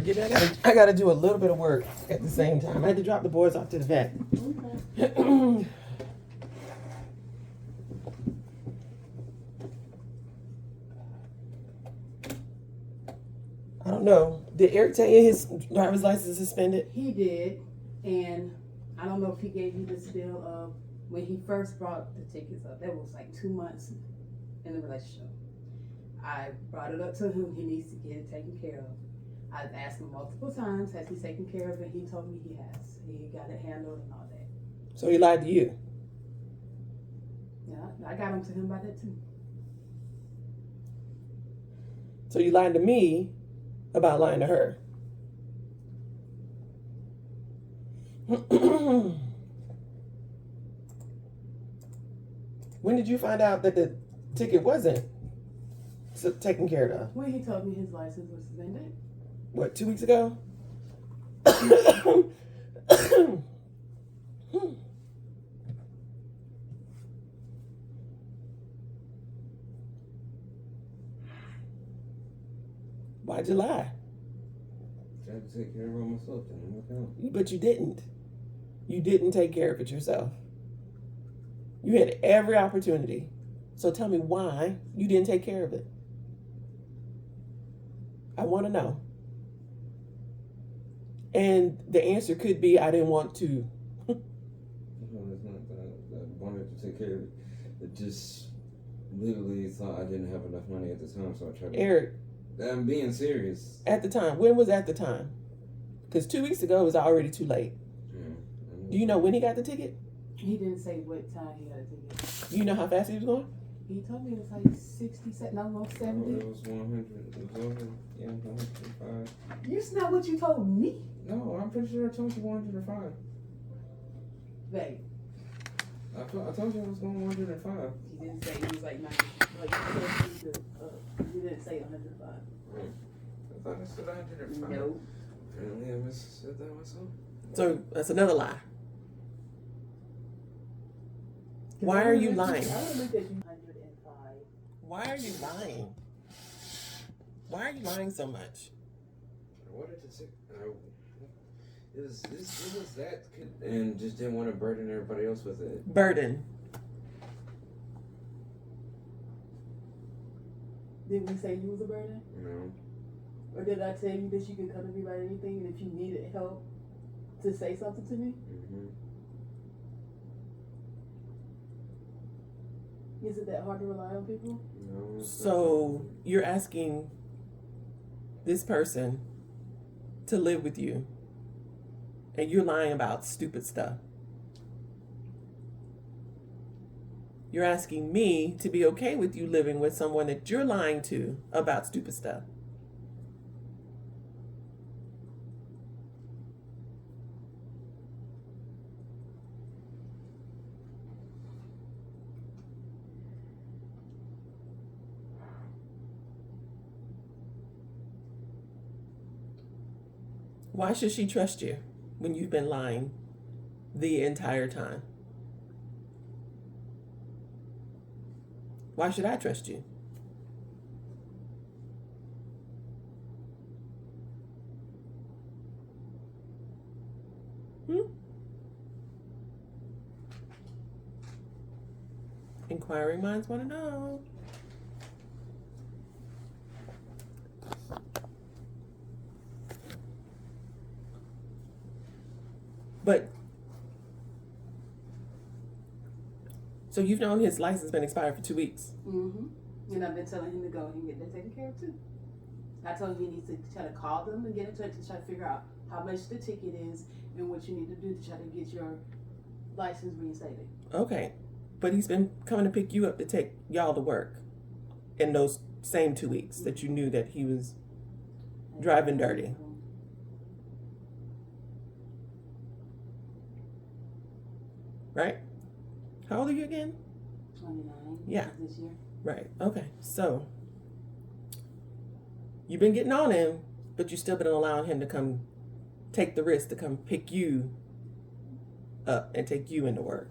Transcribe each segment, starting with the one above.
forget it. I gotta do a little bit of work at the same time. I had to drop the boys off to the vet. Okay. I don't know. Did Eric tell you his driver's license is suspended? He did, and I don't know if he gave you this deal of when he first brought the tickets up. That was like 2 months in the relationship. I brought it up to him. He needs to get it taken care of. I've asked him multiple times, has he taken care of it? He told me he has. He got it handled and all that. So he lied to you? Yeah, I got him to him about that too. So you lied to me about lying to her. When did you find out that the ticket wasn't taken care of? When he told me his license was suspended. What, 2 weeks ago? Why'd you lie? Tried to take care of it myself, didn't work out. But you didn't. You didn't take care of it yourself. You had every opportunity. So tell me why you didn't take care of it. I want to know. And the answer could be, I didn't want to. No, it's not that. I wanted to take care of it. It just literally thought I didn't have enough money at the time, so I tried to... Eric. I'm being serious. At the time. When was at the time? Because 2 weeks ago it was already too late. Yeah. Do you know when he got the ticket? He didn't say what time he got a ticket. Do you know how fast he was going? He told me it was like 60, almost 70. Oh, it was 100. It was over. Yeah, 105. That's not what you told me. No, I'm pretty sure I told you 105. Babe. I told you I was going 105. He didn't say he was like 90. Like, you didn't say 105. Right. I thought I said 105. No. Apparently I said that myself. So that's another lie. Why are you lying? I would look at you 105. Why are you lying? Why are you lying so much? I wanted to say, it was that, and just didn't want to burden everybody else with it. Burden. Did we say you was a burden? No. Or did I tell you that you can come to me about anything, and if you needed help, to say something to me? Mm-hmm. Is it that hard to rely on people? No. So you're asking this person to live with you, and you're lying about stupid stuff. You're asking me to be okay with you living with someone that you're lying to about stupid stuff. Why should she trust you when you've been lying the entire time? Why should I trust you? Inquiring minds want to know. But, so you've known his license has been expired for 2 weeks? Mm-hmm. And I've been telling him to go and get that taken care of too. I told him he needs to try to call them and get in touch to try to figure out how much the ticket is and what you need to do to try to get your license reinstated. Okay. But he's been coming to pick you up to take y'all to work in those same 2 weeks that you knew that he was driving dirty. Right? How old are you again? 29. Yeah. This year. Right. Okay. So you've been getting on him, but you still been allowing him to come take the risk to come pick you up and take you into work.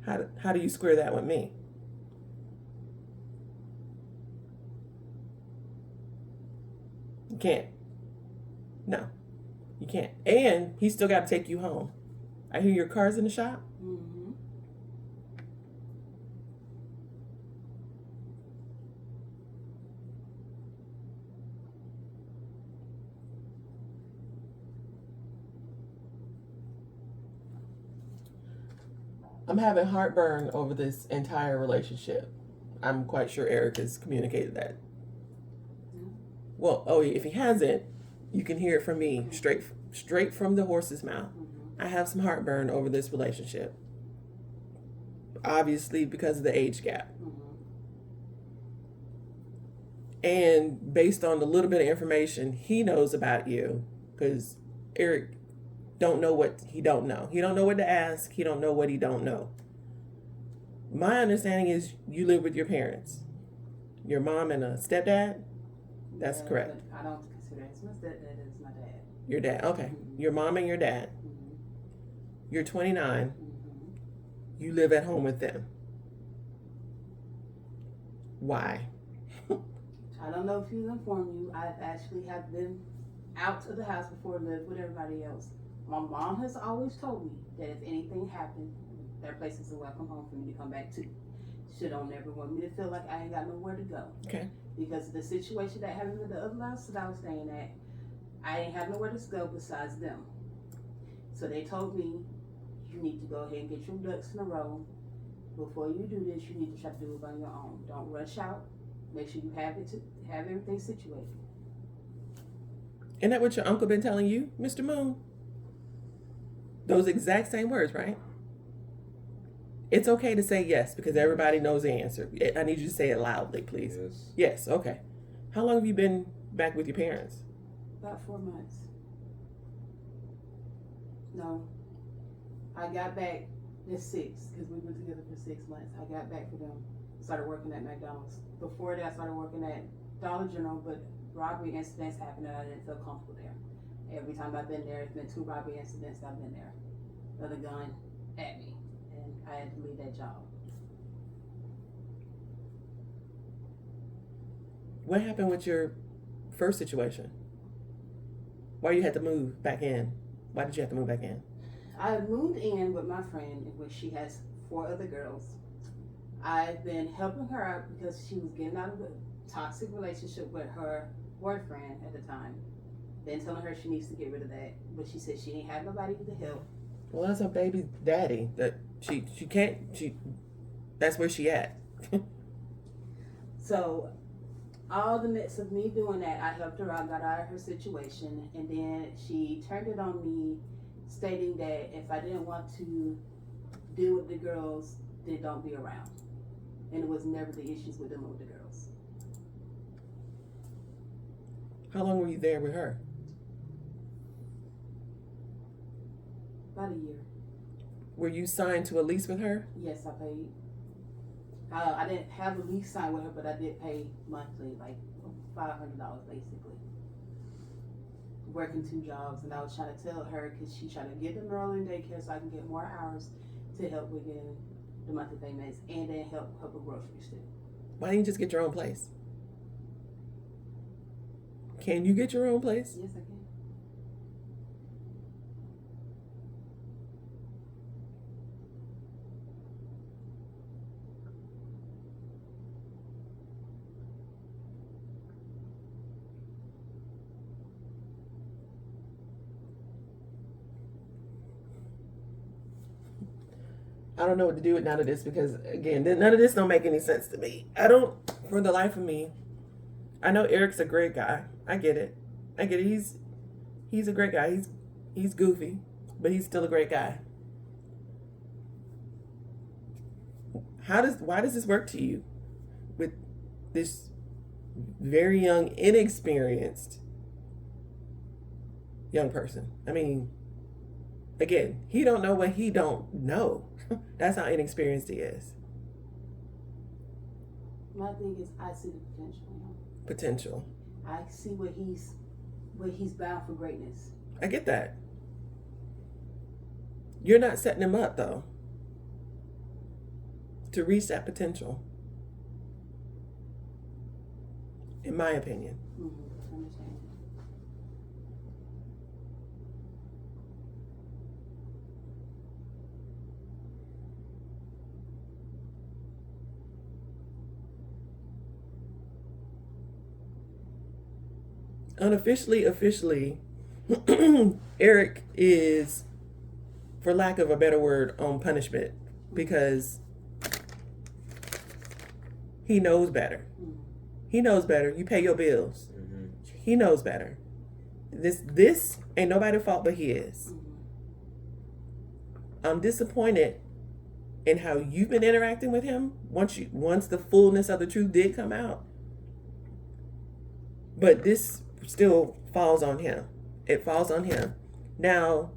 How do you square that with me? You can't. No, you can't. And he still got to take you home. I hear your car's in the shop. Mm-hmm. I'm having heartburn over this entire relationship. I'm quite sure Eric has communicated that. Yeah. Well, if he hasn't, you can hear it from me straight from the horse's mouth. Mm-hmm. I have some heartburn over this relationship. Obviously, because of the age gap. Mm-hmm. And based on the little bit of information he knows about you, because Eric don't know what he don't know. He don't know what to ask. He don't know what he don't know. My understanding is you live with your parents. Your mom and a stepdad? That's Yeah, correct. but I don't consider it. My stepdad is my dad. Your dad. Okay. Mm-hmm. Your mom and your dad. Mm-hmm. You're 29. Mm-hmm. You live at home with them. Why? I don't know if he's informed you. I actually have been out to the house before, lived with everybody else. My mom has always told me that if anything happened, their place is a welcome home for me to come back to. She don't ever want me to feel like I ain't got nowhere to go. Okay. Because of the situation that happened with the other house that I was staying at, I ain't have nowhere to go besides them. So they told me, you need to go ahead and get your ducks in a row. Before you do this, you need to try to do it on your own. Don't rush out. Make sure you have everything situated. Isn't that what your uncle been telling you, Mr. Moon? Those exact same words, right? It's okay to say yes because everybody knows the answer. I need you to say it loudly, please. Yes. Yes, okay. How long have you been back with your parents? About 4 months. No. I got back this 6 because we were together for 6 months. I got back for them. Started working at McDonald's. Before that, I started working at Dollar General, but robbery incidents happened and I didn't feel comfortable there. Every time I've been there, it's been 2 robbery incidents I've been there. With a gun at me. And I had to leave that job. What happened with your first situation? Why you had to move back in? Why did you have to move back in? I moved in with my friend, in which she has 4 other girls. I've been helping her out because she was getting out of a toxic relationship with her boyfriend at the time. Been telling her she needs to get rid of that, but she said she ain't have nobody to help. Well, that's her baby daddy. That she can't. That's where she at. So, all the midst of me doing that, I helped her out, got out of her situation, and then she turned it on me, stating that if I didn't want to deal with the girls, then don't be around. And it was never the issues with dealing with the girls. How long were you there with her? About a year. Were you signed to a lease with her? Yes, I paid. I didn't have a lease signed with her, but I did pay monthly, like $500 basically. Working 2 jobs, and I was trying to tell her because she trying to get them early in daycare so I can get more hours to help with getting the monthly payments and then help with groceries too. Why didn't you just get your own place? Can you get your own place? Yes, I can. I don't know what to do with none of this because, again, none of this don't make any sense to me. I don't, for the life of me. I know Eric's a great guy. I get it. He's a great guy. He's goofy, but he's still a great guy. Why does this work to you with this very young, inexperienced young person? I mean, again, he don't know what he don't know. That's how inexperienced he is. My thing is, I see the potential in him. Potential. I see where he's bound for greatness. I get that. You're not setting him up, though, to reach that potential, in my opinion. Mm-hmm. Understand. Unofficially, officially, Eric is, for lack of a better word, on punishment because he knows better. He knows better. You pay your bills. Mm-hmm. He knows better. This ain't nobody's fault but his. I'm disappointed in how you've been interacting with him once the fullness of the truth did come out. But this still falls on him. It falls on him. Now,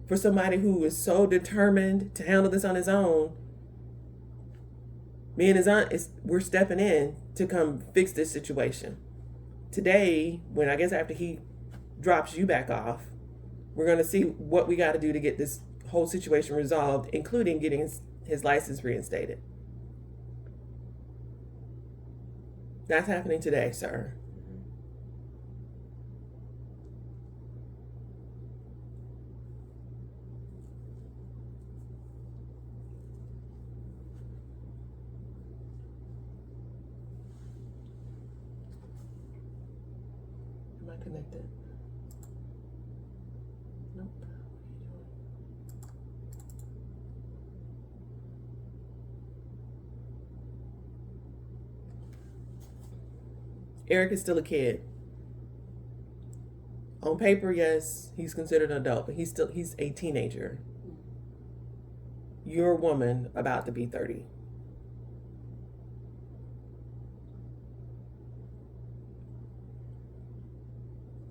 for somebody who is so determined to handle this on his own, me and his aunt, we're stepping in to come fix this situation. Today, when I guess after he drops you back off, we're going to see what we got to do to get this whole situation resolved, including getting his license reinstated. That's happening today, sir. Am I connected? Nope. Eric is still a kid. On paper, yes, he's considered an adult, but he's a teenager. You're a woman about to be 30.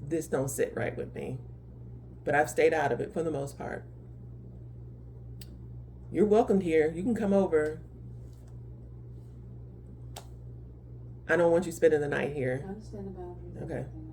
This don't sit right with me, but I've stayed out of it for the most part. You're welcomed here. You can come over. I don't want you spending the night here. I understand the boundaries. Okay. I understand.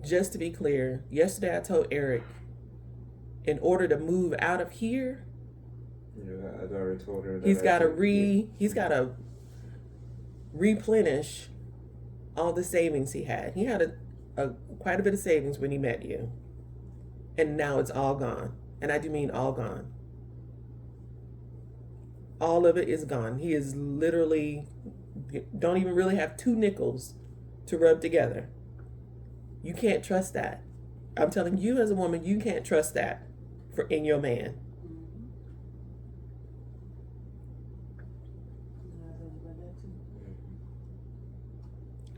Just to be clear, yesterday I told Eric, in order to move out of here, I'd already told her that he's got to replenish all the savings he had. He had quite a bit of savings when he met you, and now it's all gone. And I do mean all gone. All of it is gone. He is literally don't even really have 2 nickels to rub together. You can't trust that. I'm telling you as a woman, you can't trust that in your man.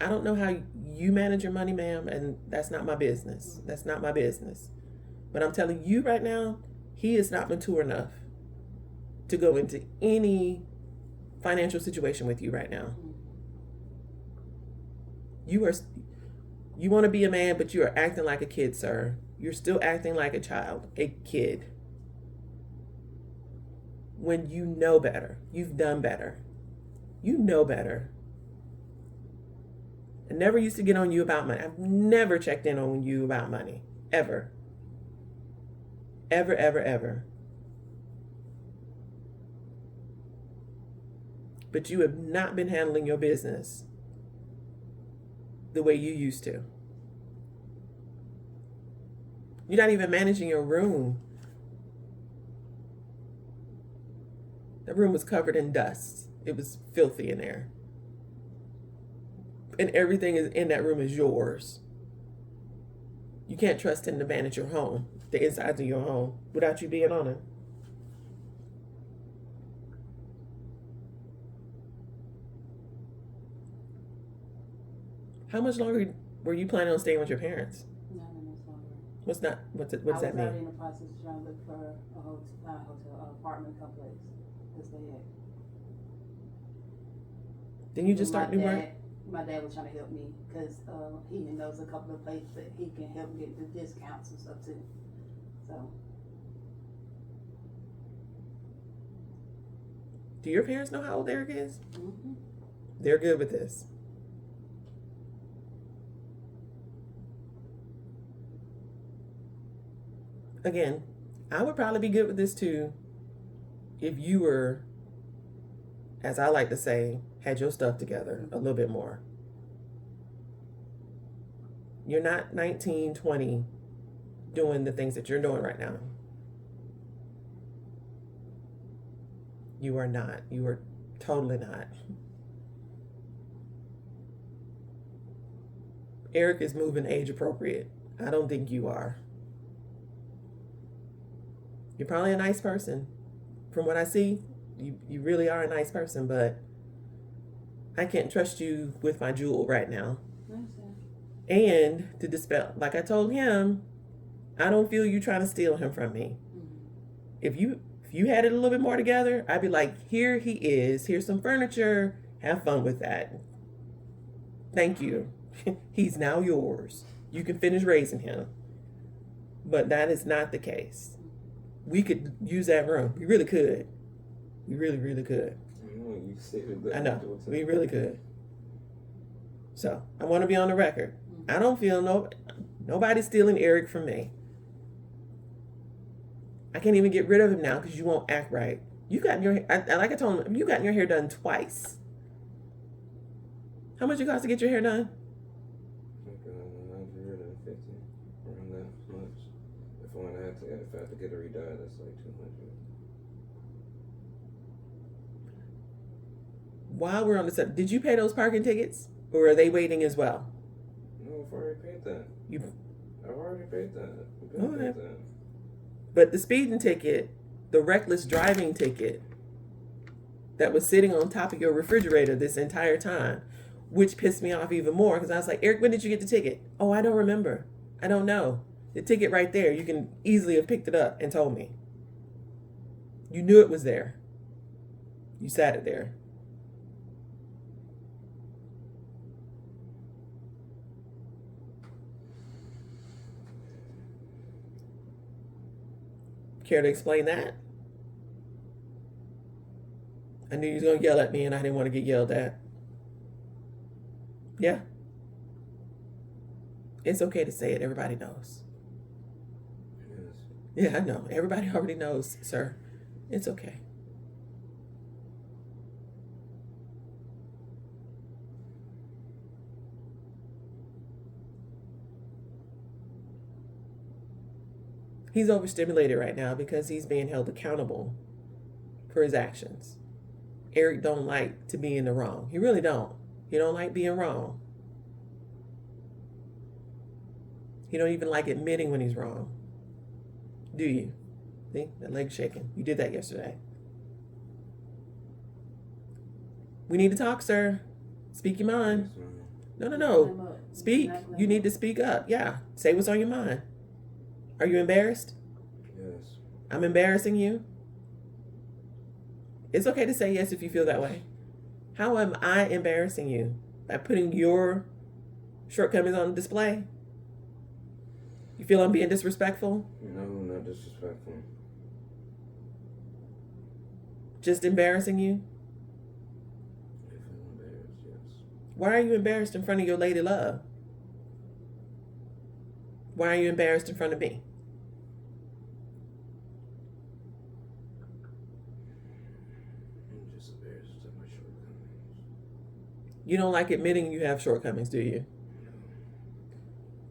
I don't know how you manage your money, ma'am, and that's not my business. That's not my business. But I'm telling you right now, he is not mature enough to go into any financial situation with you right now. You want to be a man, but you are acting like a kid, sir. You're still acting like a child, a kid. When you know better, you've done better. You know better. I never used to get on you about money. I've never checked in on you about money. Ever. Ever, ever, ever. But you have not been handling your business the way you used to. You're not even managing your room. The room was covered in dust. It was filthy in there. And everything in that room is yours. You can't trust him to manage your home, the insides of your home, without you being on it. How much longer were you planning on staying with your parents? Not much longer. What does that I was mean? already in the process of trying to look for a hotel, apartment complex to stay at. Then you just start new work? My dad was trying to help me because he knows a couple of places that he can help get the discounts and stuff too. So. Do your parents know how old Eric is? Mm-hmm. They're good with this. Again, I would probably be good with this too if you were, as I like to say, had your stuff together a little bit more. You're not 19, 20 doing the things that you're doing right now. You are not. You are totally not. Eric is moving age appropriate. I don't think you are. You're probably a nice person. From what I see, you really are a nice person, but I can't trust you with my jewel right now. And to dispel, like I told him, I don't feel you trying to steal him from me. If you had it a little bit more together, I'd be like, here he is. Here's some furniture. Have fun with that. Thank you. He's now yours. You can finish raising him. But that is not the case. We could use that room. We really could. We really, really could. You stated that. I know. We really could. So I want to be on the record. I don't feel nobody's stealing Eric from me. I can't even get rid of him now because you won't act right. You got your like I told him, you got your hair done twice. How much it cost to get your hair done? Like 150, around that much. If I had to get it redyed, that's like 200. While we're on the subject, did you pay those parking tickets, or are they waiting as well? No, I've already paid that. I've already paid that. Okay. Paid that. But the speeding ticket, the reckless driving ticket, that was sitting on top of your refrigerator this entire time, which pissed me off even more because I was like, Eric, when did you get the ticket? Oh, I don't remember. I don't know. The ticket right there, you can easily have picked it up and told me. You knew it was there. You sat it there. Care to explain that? I knew you was going to yell at me and I didn't want to get yelled at. Yeah. It's okay to say it. Everybody knows. Yes. Yeah, I know. Everybody already knows, sir. It's okay. He's overstimulated right now because he's being held accountable for his actions. Eric don't like to be in the wrong. He really don't. He don't like being wrong. He don't even like admitting when he's wrong. Do you? See? That leg's shaking. You did that yesterday. We need to talk, sir. Speak your mind. Yes, ma'am. No. Speak. You need to speak up. Yeah. Say what's on your mind. Are you embarrassed? Yes. I'm embarrassing you? It's okay to say yes if you feel that way. How am I embarrassing you? By putting your shortcomings on display? You feel I'm being disrespectful? No, not disrespectful. Just embarrassing you? I feel embarrassed, yes. Why are you embarrassed in front of your lady love? Why are you embarrassed in front of me? I'm just embarrassed at my shortcomings. You don't like admitting you have shortcomings, do you?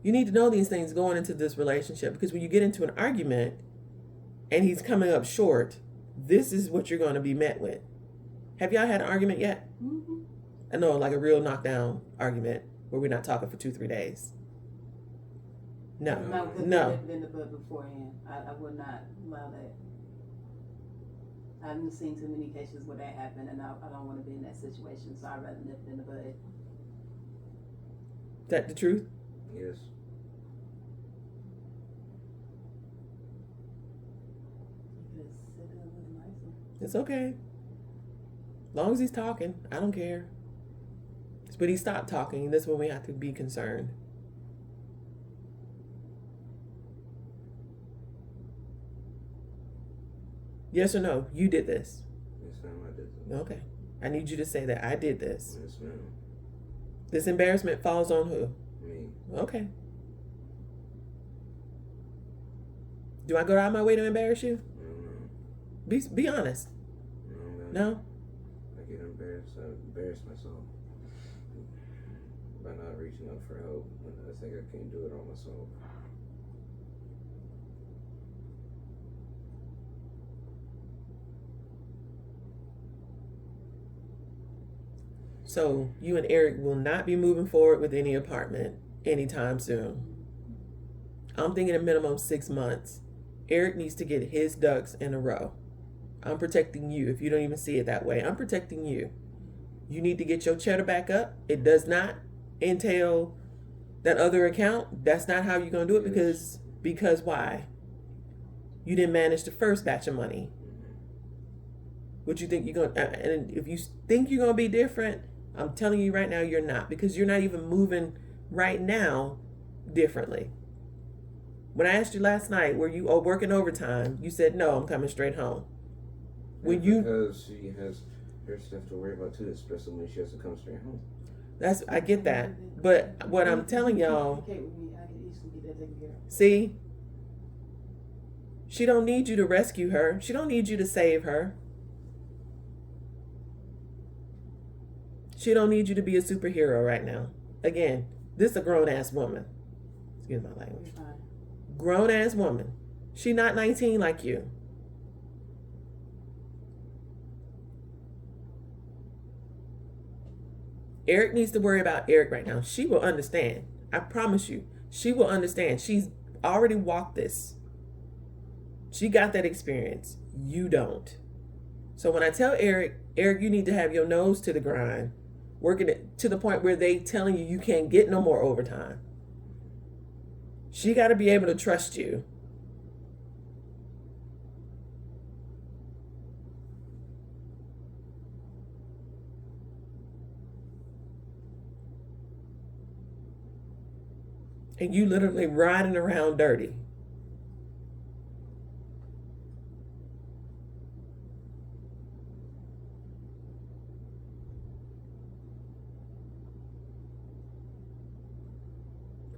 You need to know these things going into this relationship because when you get into an argument and he's coming up short, this is what you're going to be met with. Have y'all had an argument yet? Mm-hmm. I know, like a real knockdown argument where we're not talking for 2-3 days. No. No. In the bud beforehand. I would not allow that. I haven't seen too many cases where that happened, and I don't want to be in that situation, so I'd rather nip it in the bud. Is that the truth? Yes. It's okay. As long as he's talking, I don't care. But he stopped talking, and that's when we have to be concerned. Yes or no? You did this. Yes, ma'am, I did that. Okay. I need you to say that I did this. Yes, ma'am. This embarrassment falls on who? Me. Okay. Do I go out of my way to embarrass you? No. Be honest. No, ma'am. No? I get embarrassed. I embarrass myself. by not reaching out for help when I think I can't do it on myself. So you and Eric will not be moving forward with any apartment anytime soon. I'm thinking a minimum of 6 months. Eric needs to get his ducks in a row. I'm protecting you if you don't even see it that way. I'm protecting you. You need to get your cheddar back up. It does not entail that other account. That's not how you're going to do it because why? You didn't manage the first batch of money. What you think you're going to, and if you think you're going to be different, I'm telling you right now, you're not, because you're not even moving right now differently. When I asked you last night, were you working overtime? You said, no, I'm coming straight home. Because she has her stuff to worry about too, especially when she has to come straight home. I get that. But what I'm telling y'all, see, she don't need you to rescue her. She don't need you to save her. She don't need you to be a superhero right now. Again, this is a grown-ass woman. Excuse my language. Grown-ass woman. She not 19 like you. Eric needs to worry about Eric right now. She will understand. I promise you. She will understand. She's already walked this. She got that experience. You don't. So when I tell Eric, you need to have your nose to the grind, working it to the point where they telling you can't get no more overtime. She got to be able to trust you. And you literally riding around dirty.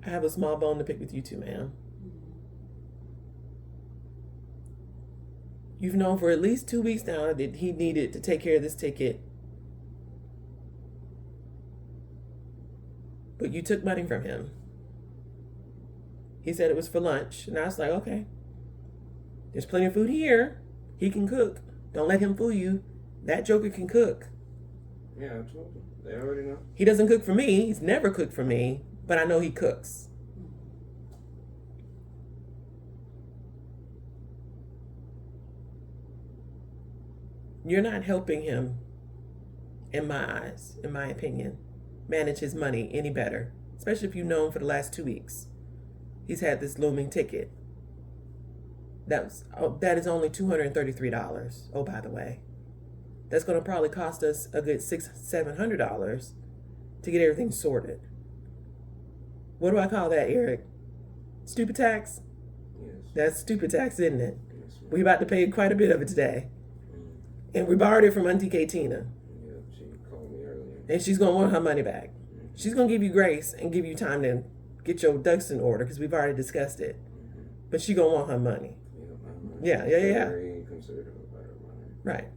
I have a small bone to pick with you two, ma'am. You've known for at least 2 weeks now that he needed to take care of this ticket. But you took money from him. He said it was for lunch. And I was like, okay. There's plenty of food here. He can cook. Don't let him fool you. That joker can cook. Yeah, I told them. They already know. He doesn't cook for me. He's never cooked for me. But I know he cooks. You're not helping him, in my eyes, in my opinion, manage his money any better. Especially if you've known for the last 2 weeks. He's had this looming ticket. That is only $233. Oh, by the way. That's going to probably cost us a good $600-700 to get everything sorted. What do I call that, Eric? Stupid tax? Yes. That's stupid tax, isn't it? Yes, We about to pay quite a bit of it today. And we borrowed it from Auntie Katina. Yeah, she called me earlier. And she's going to want her money back. She's going to give you grace and give you time to get your ducks in order because we've already discussed it. But she's going to want her money. Yeah. Very considerate about her money. Right.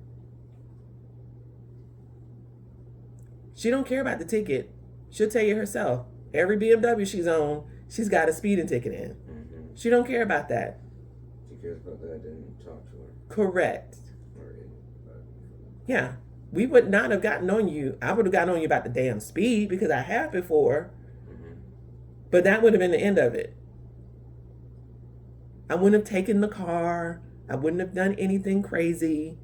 She don't care about the ticket. She'll tell you herself. Every BMW she's on, she's got a speeding ticket in. Mm-hmm. She don't care about that. She cares about that. I didn't talk to her. Correct. Or Yeah. We would not have gotten on you. I would have gotten on you about the damn speed because I have before. mm-hmm. But that would have been the end of it. I wouldn't have taken the car. I wouldn't have done anything crazy.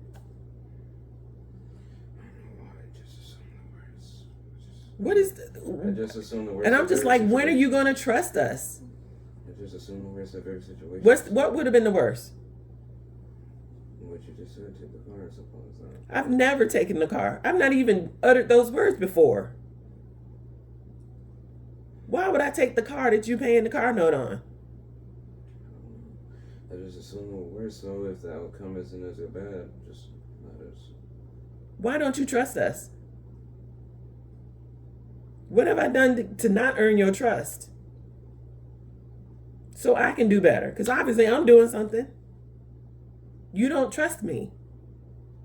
I just assumed the worst. What is I just assumed the worst. And I'm of just every like, when are situation. you going to trust us? I just assumed the worst of every situation. What would have been the worst? What you just said, take the car, I suppose. I've never taken the car. I've not even uttered those words before. Why would I take the car that you paying the car note on? I just assume the worst, so if the outcome isn't as bad, just let us. Why don't you trust us? What have I done to not earn your trust? So I can do better. Because obviously I'm doing something. You don't trust me.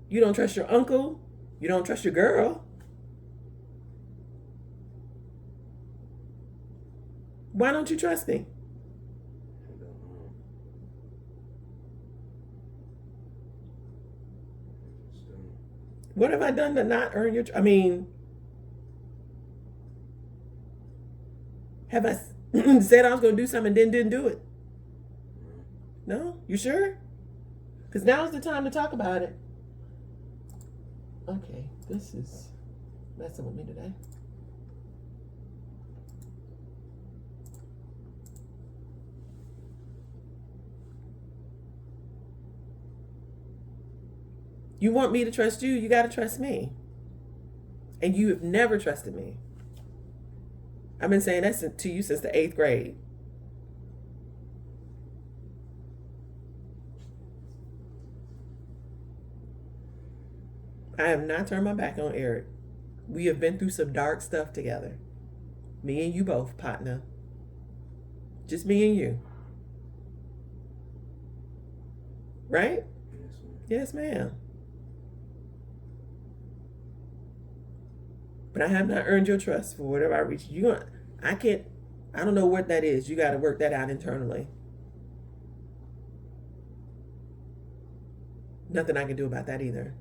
You don't trust your uncle. You don't trust your girl. Why don't you trust me? I don't know. Just don't. What have I done to not earn your? I mean, have I said I was going to do something and then didn't do it? No? You sure? Because now's the time to talk about it. Okay, this is messing with me today. You want me to trust you, you got to trust me. And you have never trusted me. I've been saying that to you since the 8th grade. I have not turned my back on Eric. We have been through some dark stuff together. Me and you both, partner. Just me and you. Right? Yes, ma'am. Yes, ma'am. But I have not earned your trust for whatever I reach. I don't know what that is. You got to work that out internally. Nothing I can do about that either.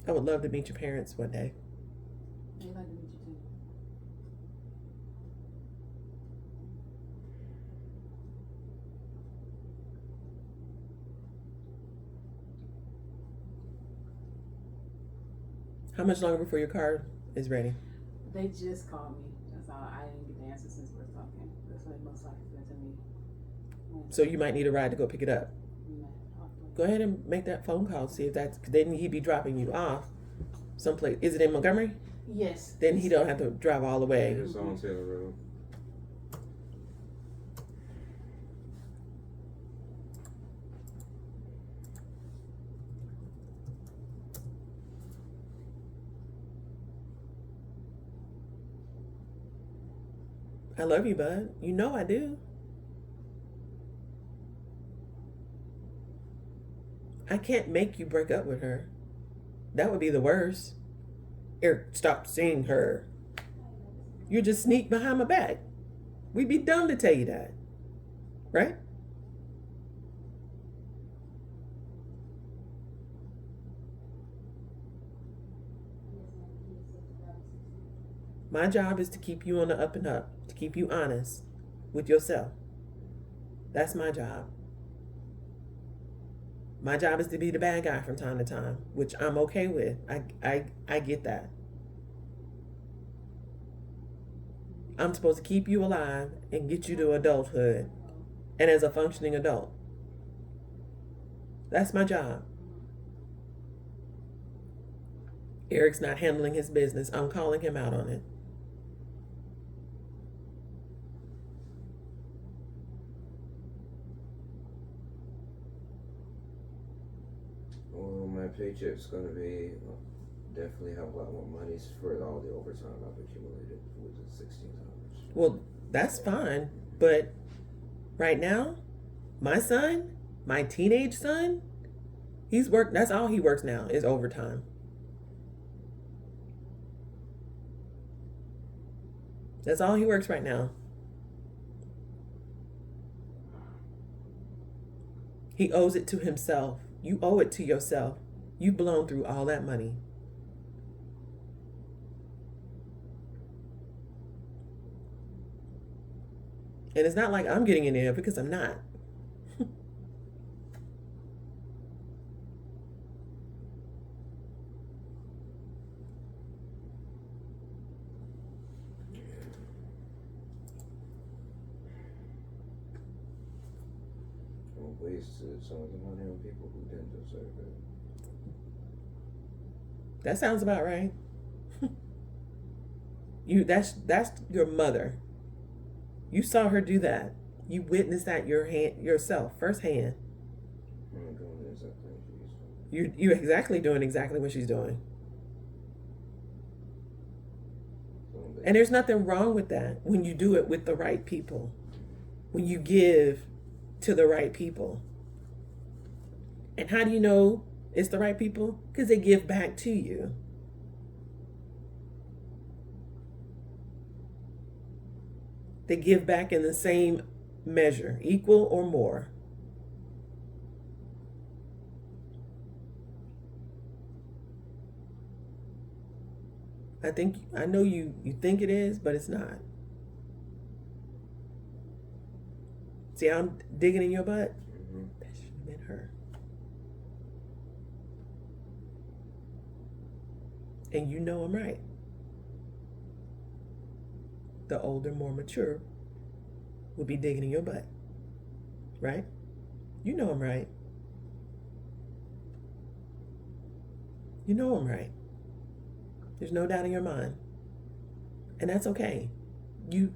I would love to meet your parents one day. They'd like to meet you too. How much longer before your car is ready? They just called me. That's all. I didn't get the answer since we're talking. That's what it most likely said to me. So you might need a ride to go pick it up. Go ahead and make that phone call. See if that's. Then he'd be dropping you off someplace. Is it in Montgomery? Yes. Then he don't have to drive all the way. It's on Taylor Road. I love you, bud. You know I do. I can't make you break up with her. That would be the worst. Eric, stop seeing her. You just sneak behind my back. We'd be dumb to tell you that. Right? My job is to keep you on the up and up, to keep you honest with yourself. That's my job. My job is to be the bad guy from time to time, which I'm okay with. I get that. I'm supposed to keep you alive and get you to adulthood and as a functioning adult. That's my job. Eric's not handling his business. I'm calling him out on it. Well, my paycheck's gonna be definitely have a lot more money for all the overtime I've accumulated with the 16 hours. Well, that's fine, but right now, my son, my teenage son, that's all he works now is overtime. That's all he works right now. He owes it to himself. You owe it to yourself. You've blown through all that money. And it's not like I'm getting in there because I'm not. Wasted some of the money on people who didn't deserve it. That sounds about right. That's your mother. You saw her do that. You witnessed that yourself firsthand. I'm doing exactly what she's doing. You're exactly doing exactly what she's doing. And there's nothing wrong with that when you do it with the right people. when you give to the right people. And how do you know it's the right people? Because they give back to you. They give back in the same measure, equal or more. I know you think it is, but it's not. See how I'm digging in your butt? Mm-hmm. That should have been her. And you know I'm right. The older, more mature will be digging in your butt. Right? You know I'm right. You know I'm right. There's no doubt in your mind. And that's okay. You're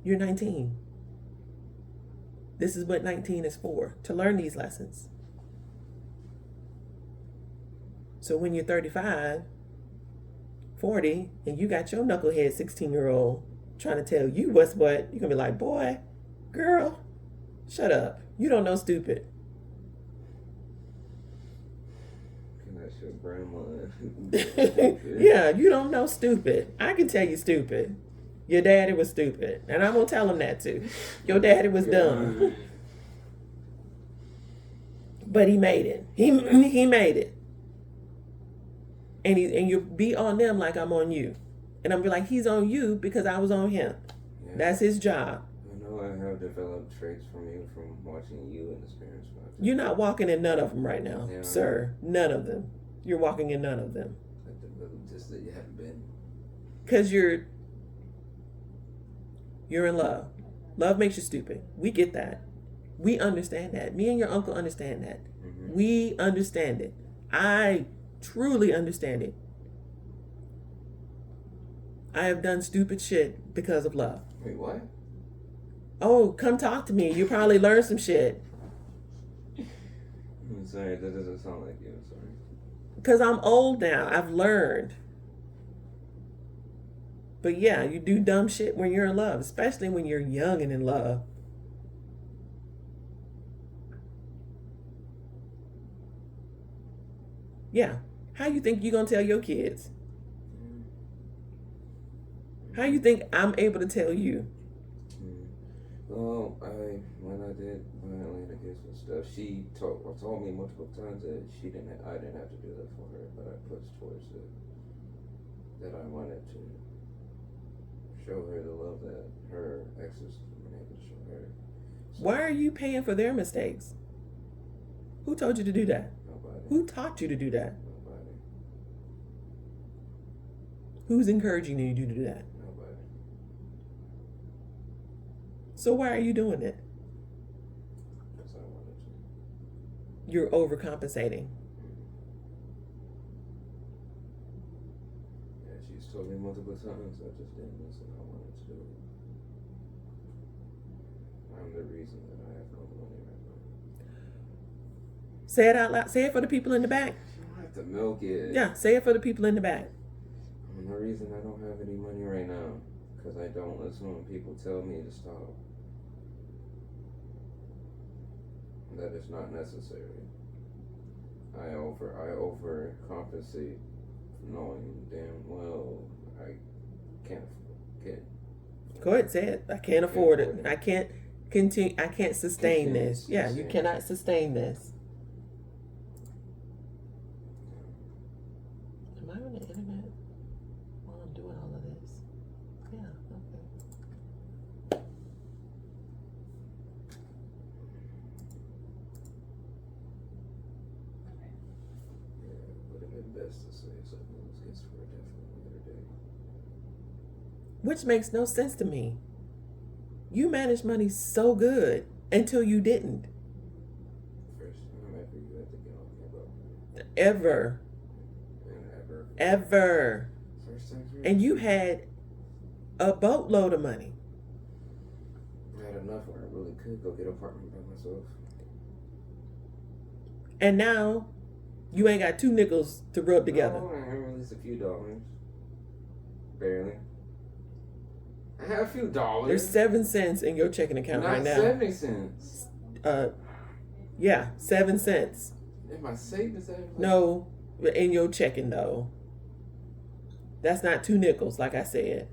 19. This is what 19 is for, to learn these lessons. So when you're 35, 40, and you got your knucklehead 16-year-old trying to tell you what's what, you're going to be like, boy, girl, shut up. You don't know stupid. That's your grandma. Yeah, you don't know stupid. I can tell you stupid. Your daddy was stupid. And I'm going to tell him that too. Your daddy was dumb. But he made it. He made it. And you be on them like I'm on you. And I'm be like, he's on you because I was on him. Yeah. That's his job. I know I have developed traits from you from watching you and his parents. You're not walking in none of them right now, Yeah. sir. None of them. You're walking in none of them. Just that you haven't been. Because you're in love. Love makes you stupid. We get that. We understand that. Me and your uncle understand that. Mm-hmm. We understand it. I truly understand it. I have done stupid shit because of love. Wait, what? Oh, come talk to me. You probably learned some shit. I'm sorry, that doesn't sound like you. I'm sorry. Because I'm old now. I've learned. But yeah, you do dumb shit when you're in love, especially when you're young and in love. Yeah. How you think you're going to tell your kids? How you think I'm able to tell you? Well, when I did my Atlanta kids and stuff, she told me multiple times that I didn't have to do that for her, but I pushed towards it. That I wanted to show her the love that her exes were able to show her. So, Why are you paying for their mistakes? Who told you to do that? nobody. Who taught you to do that? Nobody. Who's encouraging you to do that? Nobody. So why are you doing it? Because I wanted to. You're overcompensating. Yeah, she's told me multiple times. I just didn't listen. I wanted to do it. I'm the reason that I have no money right now. Say it out loud. Say it for the people in the back. You don't have to milk it. Yeah, say it for the people in the back. And the reason I don't have any money right now, because I don't listen when people tell me to stop. That is not necessary. I overcompensate, knowing damn well I can't. Go ahead, say it. I can't afford it. I can't continue. I can't sustain this. Yeah, you cannot sustain this. Am I on the internet while I'm doing all of this? Yeah, okay. Would have been best to say something else gets for a definitely later date. Which makes no sense to me. You managed money so good until you didn't. First time ever you had to get on me about Ever. and ever. Ever. First time for And you had a boatload of money. I had enough where I really could go get an apartment by myself. And now you ain't got two nickels to rub together. Oh, I have at least a few dollars. Barely. I I have a few dollars. There's 7 cents in your checking account Not right now. 70 cents. Yeah, 7 cents. In my savings? No, in your checking though. That's not 2 nickels, like I said.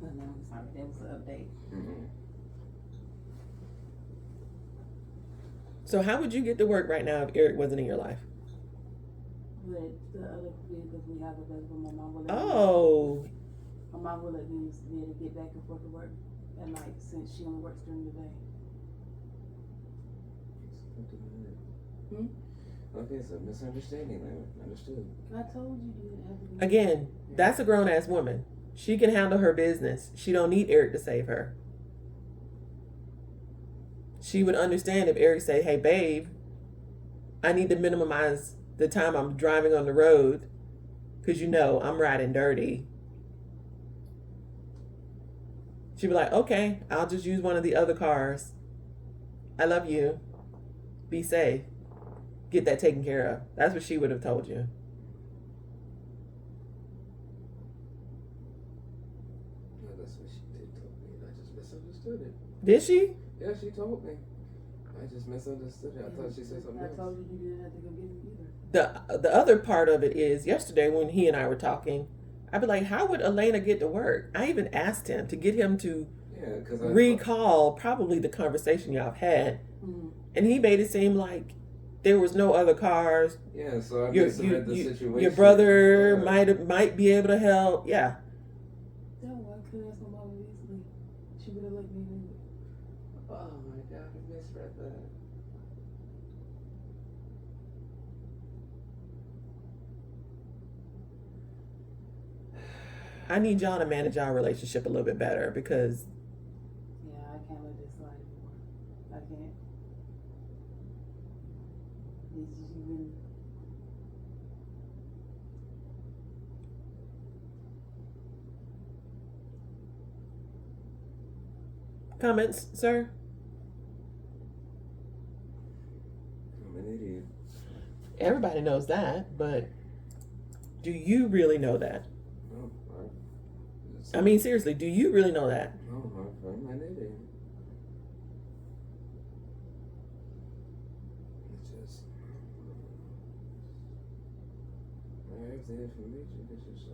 Oh, no, I'm sorry. That was an update. Mm-mm. So how would you get to work right now if Eric wasn't in your life? With the other vehicles we have available, my mom will let Oh, my mom will let me be able to get back and forth to work at night since she only works during the day. Hmm? Okay, so misunderstanding then. Understood. I told you you didn't have to be. again, that's a grown ass woman. She can handle her business. She don't need Eric to save her. She would understand if Eric say, "Hey, babe, I need to minimize the time I'm driving on the road because you know I'm riding dirty." She'd be like, "Okay, I'll just use one of the other cars. I love you. Be safe. Get that taken care of." That's what she would have told you. No, that's what she did tell me. I just misunderstood it. Did she? Yeah, she told me. I just misunderstood it. I thought she said something I else. told you you didn't have to go get it either. The other part of it is yesterday when he and I were talking, I'd be like, how would Elena get to work? I even asked him to get him to Yeah, because recall probably the conversation y'all have had, Mm-hmm. and he made it seem like there was no other cars. Yeah, so I Your misread the situation. your brother Yeah. might be able to help. Yeah, No, I could ask my mom easily. She would have let me do it. Oh my god, I misread that. I need y'all to manage our relationship a little bit better because Yeah, I can't let this slide anymore. I can't. It's just even. comments, sir. I'm an idiot. Everybody knows that, but do you really know that? No, I mean, seriously, do you really know that? no, I'm an idiot. It's just. I have the information. It's just.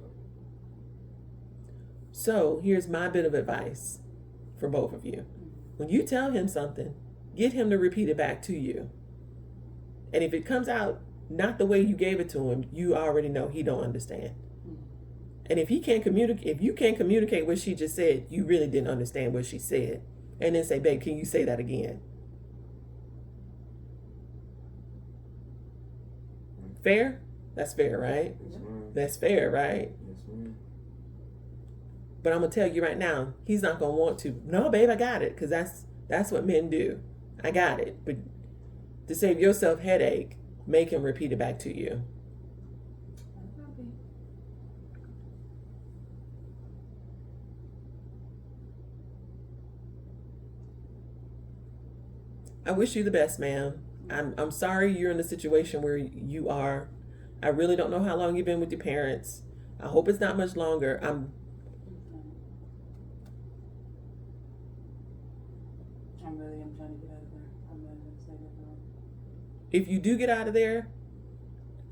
So here's my bit of advice for both of you. When you tell him something, get him to repeat it back to you. And if it comes out not the way you gave it to him, you already know he don't understand. And if you can't communicate what she just said, you really didn't understand what she said. And then say, babe, can you say that again? Fair? That's fair, right? Yes, ma'am. That's fair, right? Yes, ma'am. But I'm gonna tell you right now, he's not gonna want to. No, babe, I got it, because that's what men do. I got it. But to save yourself headache, make him repeat it back to you. I wish you the best, ma'am. I'm sorry you're in a situation where you are. I really don't know how long you've been with your parents. I hope it's not much longer. I really am trying to get out of there. I'm not going to say that wrong. If you do get out of there,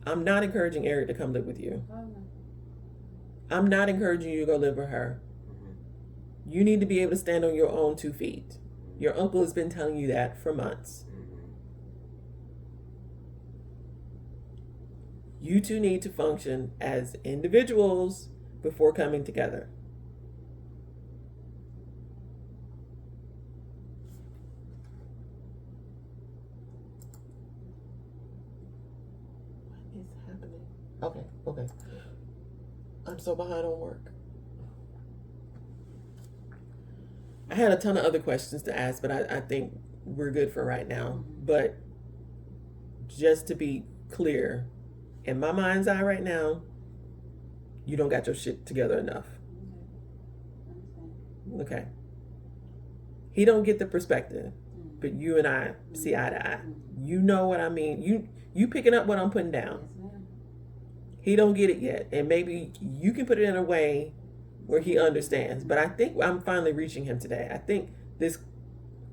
I'm not encouraging Eric to come live with you. Oh, no. I'm not encouraging you to go live with her. Mm-hmm. You need to be able to stand on your own 2 feet. Your uncle has been telling you that for months. Mm-hmm. You two need to function as individuals before coming together. What is happening? Okay. I'm so behind on work. I had a ton of other questions to ask, but I think we're good for right now. But just to be clear, in my mind's eye right now, you don't got your shit together enough. Okay. He don't get the perspective, but you and I see eye to eye. You know what I mean. You picking up what I'm putting down. Yes, ma'am. He don't get it yet, and maybe you can put it in a way where he understands. But I think I'm finally reaching him today. I think this,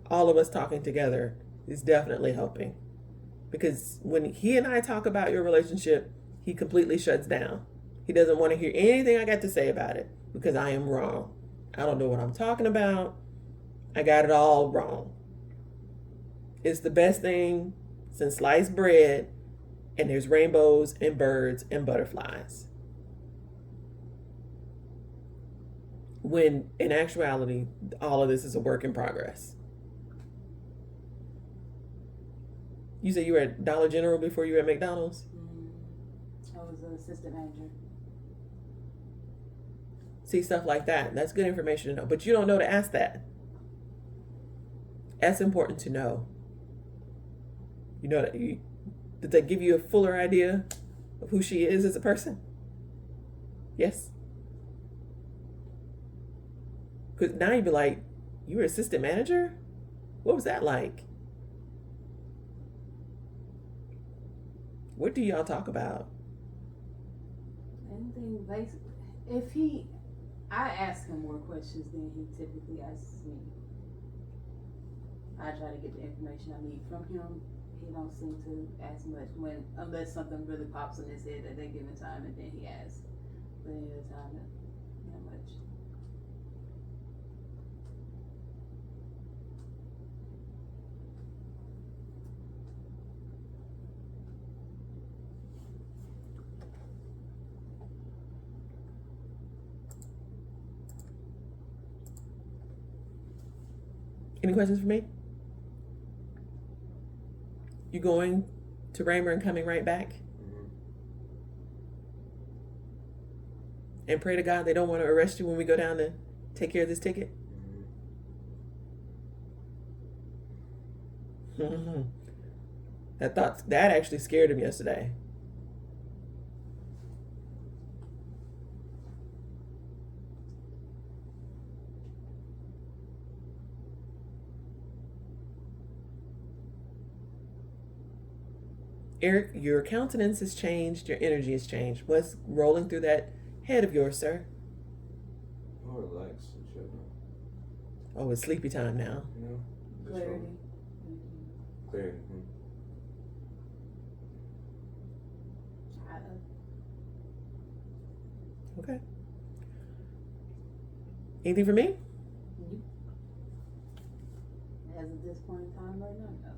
all of us talking together, is definitely helping. Because when he and I talk about your relationship, he completely shuts down. He doesn't want to hear anything I got to say about it because I am wrong. I don't know what I'm talking about. I got it all wrong. It's the best thing since sliced bread, and there's rainbows and birds and butterflies. When in actuality, all of this is a work in progress. You said you were at Dollar General before you were at McDonald's? I was an assistant manager. See, stuff like that. That's good information to know. But you don't know to ask that. That's important to know. You know that did that give you a fuller idea of who she is as a person? Yes. Because now you'd be like, you were assistant manager? What was that like? What do y'all talk about? Anything I ask him more questions than he typically asks me. I try to get the information I need from him. He don't seem to ask much unless something really pops in his head at that given time, and then he asks. But any other time, not much. Any questions for me? You going to Raymer and coming right back? Mm-hmm. And pray to God they don't want to arrest you when we go down to take care of this ticket? Mm-hmm. That actually scared him yesterday. Eric, your countenance has changed, your energy has changed. What's rolling through that head of yours, sir? More relaxed and shit. Oh, it's sleepy time now. No. Clarity. Clarity. Okay. Anything for me? As of this point in time right now, no.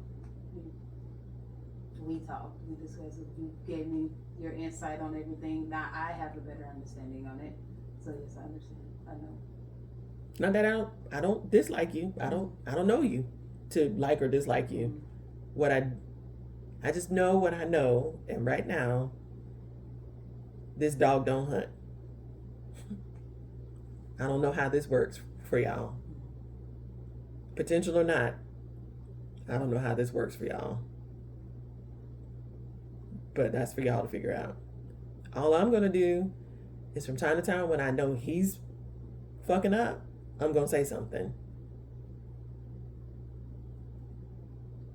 We talked, we discussed it, you gave me your insight on everything. Now I have a better understanding on it. So yes, I understand. I know. Not that I don't dislike you. I don't know you to like or dislike you. What I just know what I know, and right now this dog don't hunt. I don't know how this works for y'all. Potential or not, I don't know how this works for y'all. But that's for y'all to figure out. All I'm gonna do is from time to time when I know he's fucking up, I'm gonna say something.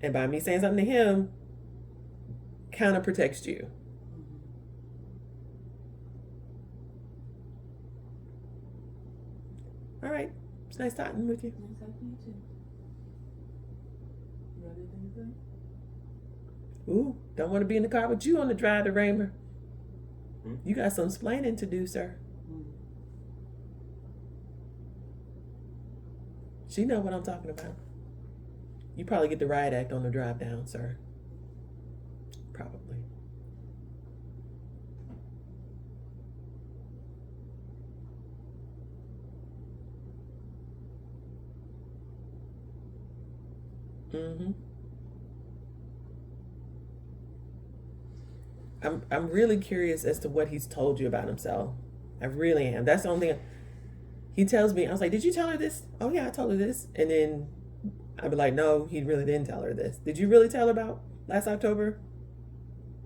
And by me saying something to him, kind of protects you. All right. It's nice talking with you. Nice talking to you too. You got anything to say? Ooh, don't want to be in the car with you on the drive to Raymer. Hmm? You got some splaining to do, sir. She know what I'm talking about. You probably get the riot act on the drive down, sir. Probably. Mm-hmm. I'm really curious as to what he's told you about himself. I really am. That's the only thing. He tells me, I was like, did you tell her this? Oh yeah, I told her this. And then I'd be like, no, he really didn't tell her this. Did you really tell her about last October?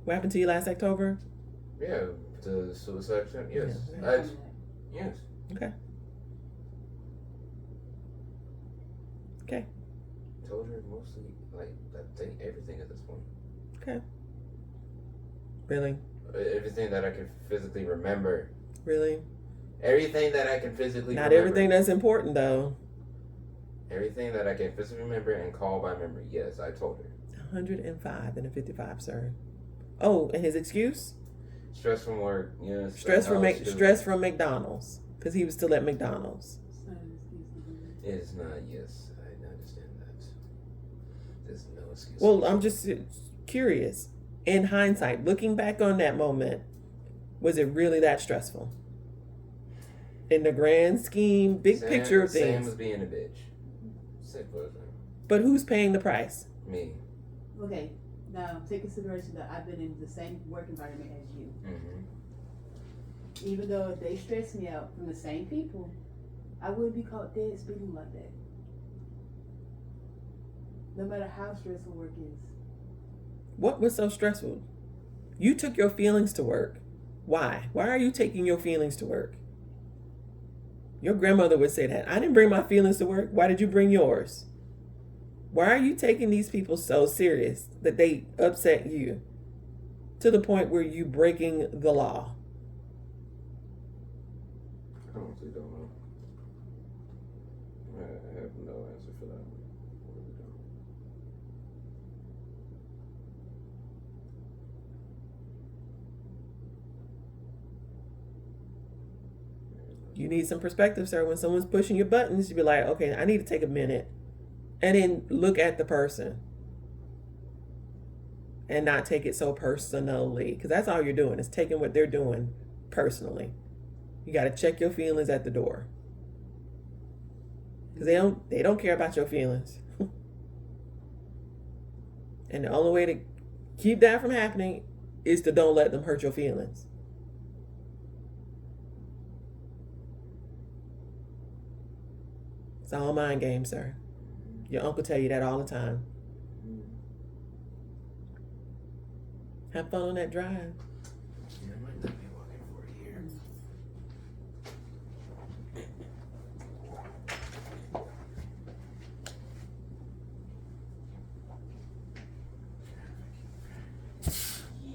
What happened to you last October? Yeah, the suicide attempt. Yes. Yeah. Yes. Okay. Okay. Told her mostly, like, I think everything at this point. Okay. Really? everything that I can physically remember. Really? Everything that I can physically Not remember. everything that's important, though. Everything that I can physically remember and call by memory. Yes, I told her. 105 and a 55, sir. Oh, and his excuse? Stress from work. Yes. Stress from McDonald's. Because he was still at McDonald's. It's not an excuse to do that. It is not. Yes, I understand that. There's no excuse. Well, I'm just curious. In hindsight, looking back on that moment, was it really that stressful? In the grand scheme, big picture of Sam things. was being a bitch. Simple as that. But who's paying the price? Me. Okay, now take consideration that I've been in the same work environment as you. Mm-hmm. Even though they stress me out from the same people, I wouldn't be caught dead speeding like that. No matter how stressful work is. What was so stressful? You took your feelings to work. Why? Why are you taking your feelings to work? Your grandmother would say that. I didn't bring my feelings to work. Why did you bring yours? Why are you taking these people so serious that they upset you to the point where you breaking the law? I honestly don't know. I have no answer for that. I really don't. You need some perspective, sir. When someone's pushing your buttons, you be like, okay, I need to take a minute and then look at the person and not take it so personally. Because that's all you're doing is taking what they're doing personally. You got to check your feelings at the door. Because they don't care about your feelings. And the only way to keep that from happening is to don't let them hurt your feelings. It's all mind games, sir. Your uncle tell you that all the time. Have fun on that drive.